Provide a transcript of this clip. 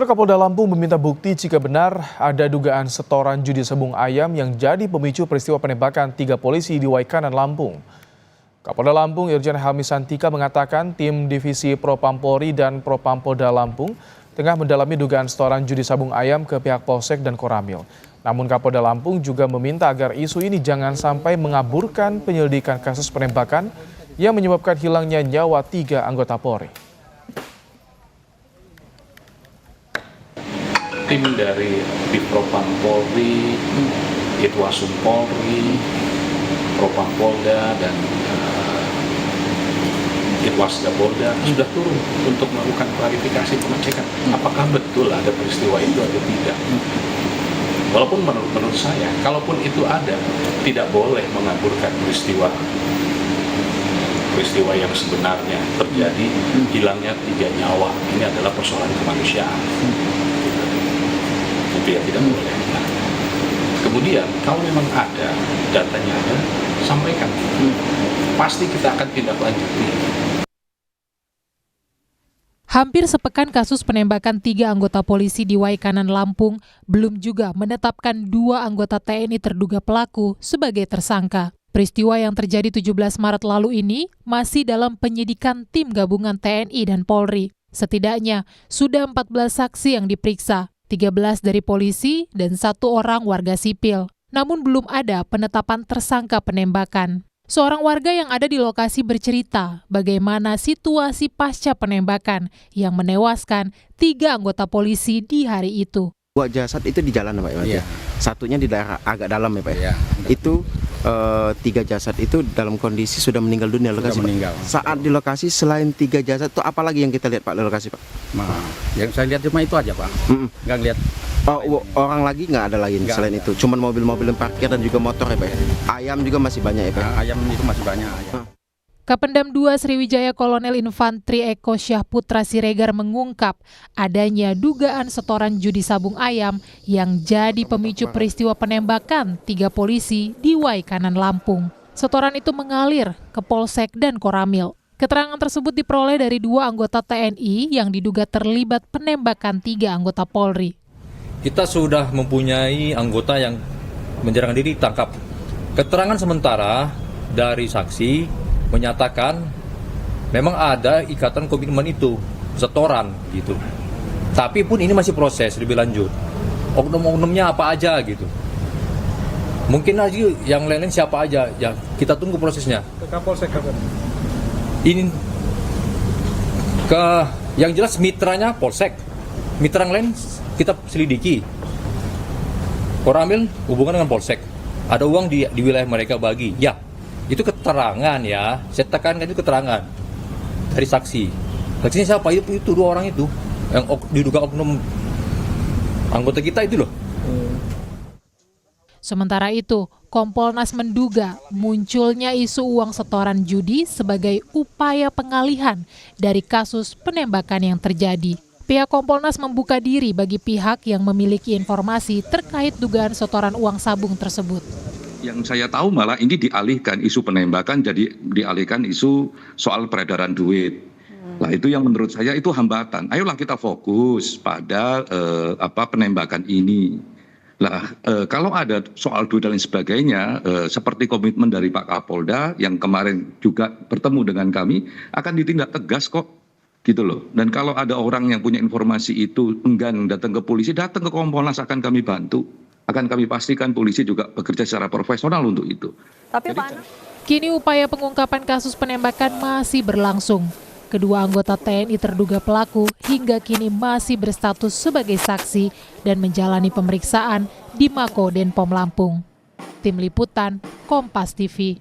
Kapolda Lampung meminta bukti jika benar ada dugaan setoran judi sabung ayam yang jadi pemicu peristiwa penembakan 3 polisi di Waikanan, Lampung. Kapolda Lampung Irjen Helmi Santika mengatakan tim Divisi Propampolri dan Propampolda Lampung tengah mendalami dugaan setoran judi sabung ayam ke pihak Polsek dan Koramil. Namun Kapolda Lampung juga meminta agar isu ini jangan sampai mengaburkan penyelidikan kasus penembakan yang menyebabkan hilangnya nyawa 3 anggota Polri. Tim dari Propam Polri, Itwasum Polri, Propampolda dan Itwasda Polda sudah turun untuk melakukan klarifikasi pengecekan apakah betul ada peristiwa itu atau tidak. Walaupun menurut saya, kalaupun itu ada, tidak boleh mengaburkan peristiwa yang sebenarnya terjadi, hilangnya 3 nyawa. Ini adalah persoalan kemanusiaan. Itu ya tidak boleh. Nah, kemudian kalau memang ada, datanya ada, sampaikan. Pasti kita akan tindak lanjuti. Hampir sepekan kasus penembakan 3 anggota polisi di Waikanan, Lampung belum juga menetapkan 2 anggota TNI terduga pelaku sebagai tersangka. Peristiwa yang terjadi 17 Maret lalu ini masih dalam penyidikan tim gabungan TNI dan Polri. Setidaknya sudah 14 saksi yang diperiksa, 13 dari polisi dan 1 orang warga sipil. Namun belum ada penetapan tersangka penembakan. Seorang warga yang ada di lokasi bercerita bagaimana situasi pasca penembakan yang menewaskan 3 anggota polisi di hari itu. 2 jasad itu di jalan, Pak. Ya? Satunya di daerah agak dalam, ya, Pak. Ya? Itu 3 jasad itu dalam kondisi sudah meninggal dunia lokasi. Meninggal. Saat di lokasi selain 3 jasad itu apa lagi yang kita lihat, Pak, di lokasi, Pak? Nah, yang saya lihat cuma itu aja, Pak. Nggak lihat. Orang lagi nggak ada lagi selain itu. Cuman mobil-mobil yang parkir dan juga motor, ya, Pak. Ayam juga masih banyak, ya, Pak. Ayam itu masih banyak. Ayam. Kapendam 2 Sriwijaya Kolonel Infantri Eko Syahputra Siregar mengungkap adanya dugaan setoran judi sabung ayam yang jadi pemicu peristiwa penembakan 3 polisi di Waikanan, Lampung. Setoran itu mengalir ke Polsek dan Koramil. Keterangan tersebut diperoleh dari 2 anggota TNI yang diduga terlibat penembakan 3 anggota Polri. Kita sudah mempunyai anggota yang menyerang diri tangkap. Keterangan sementara dari saksi menyatakan memang ada ikatan komitmen itu, setoran gitu. Tapi pun ini masih proses lebih lanjut. Oknum-oknumnya apa aja gitu. Mungkin aja yang lain-lain siapa aja, ya kita tunggu prosesnya. Ke Kapolsek kapan? Ini yang jelas mitranya Polsek. Mitra yang lain kita selidiki. Koramil hubungan dengan Polsek. Ada uang di wilayah mereka bagi. Ya, itu keterangan ya. Saya tekankan itu keterangan dari saksi. Saksinya siapa? Itu 2 orang itu yang diduga oknum anggota kita itu loh. Sementara itu, Kompolnas menduga munculnya isu uang setoran judi sebagai upaya pengalihan dari kasus penembakan yang terjadi. Pihak Kompolnas membuka diri bagi pihak yang memiliki informasi terkait dugaan setoran uang sabung tersebut. Yang saya tahu malah ini dialihkan isu penembakan jadi dialihkan isu soal peredaran duit. Nah itu yang menurut saya itu hambatan. Ayolah kita fokus pada penembakan ini. Nah kalau ada soal duit dan lain sebagainya, seperti komitmen dari Pak Kapolda yang kemarin juga bertemu dengan kami, akan ditindak tegas kok. Gitu loh. Dan kalau ada orang yang punya informasi itu enggan datang ke polisi, datang ke Kompolnas akan kami bantu. Akan kami pastikan polisi juga bekerja secara profesional untuk itu. Tapi Pak, kini upaya pengungkapan kasus penembakan masih berlangsung. Kedua anggota TNI terduga pelaku hingga kini masih berstatus sebagai saksi dan menjalani pemeriksaan di Mako Denpom Lampung. Tim Liputan, Kompas TV.